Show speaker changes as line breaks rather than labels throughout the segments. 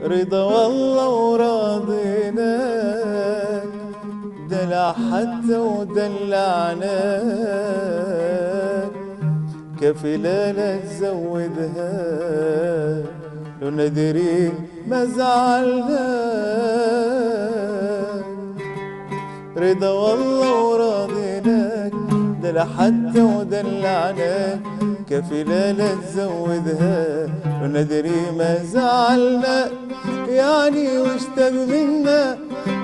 رضا والله وراضيناك، دلع حتى ودلعناك، كفيلة لا تزودها لو ندري ما زعلناك. رضا والله وراضيناك، دلع حتى ودلعناك، كفيلة لا تزودها لو ندري ما زعلناك. يعني وش تبي منا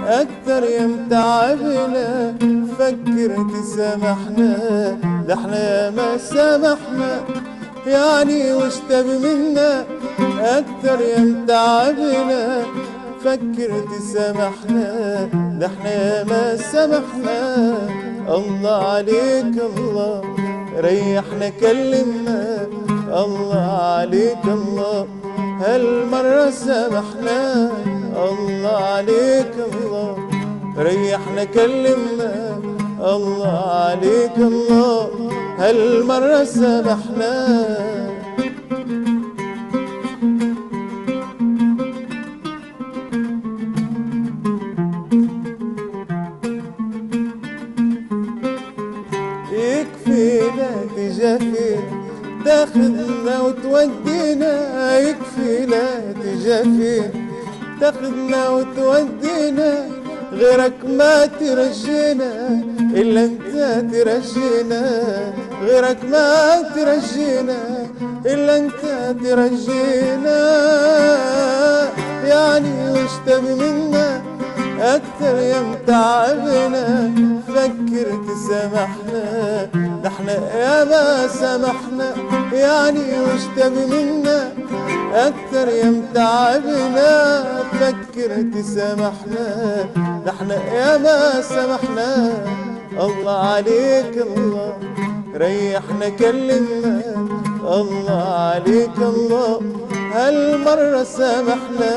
أكتر يا متعبنا؟ فكر تسامحنا، ده احنا يا ما سامحنا. يعني وش تبي منا أكتر يا متعبنا؟ فكر تسامحنا، ده احنا يا ما سامحنا. الله عليك الله، ريحنا كلمنا. الله عليك الله، هالمرة سامحنا. الله عليك الله، ريحنا كلمنا. الله عليك الله، هالمرة سامحنا. يكفينا تجافي تاخدنا وتودينا، يكفي لا تجافي تاخدنا وتودينا، غيرك ما ترجينا إلا انت ترجينا، غيرك ما ترجينا إلا انت ترجينا. يعني وش تبي منا أكتر يا متعبنا؟ فكر تسامحنا، ده احنا يا ما سامحنا. يعني وش تبي منا أكتر يا متعبنا؟ فكر تسامحنا، ده احنا يا ما سامحنا. الله عليك الله، ريحنا كلمنا. الله عليك الله، هالمرة سامحنا.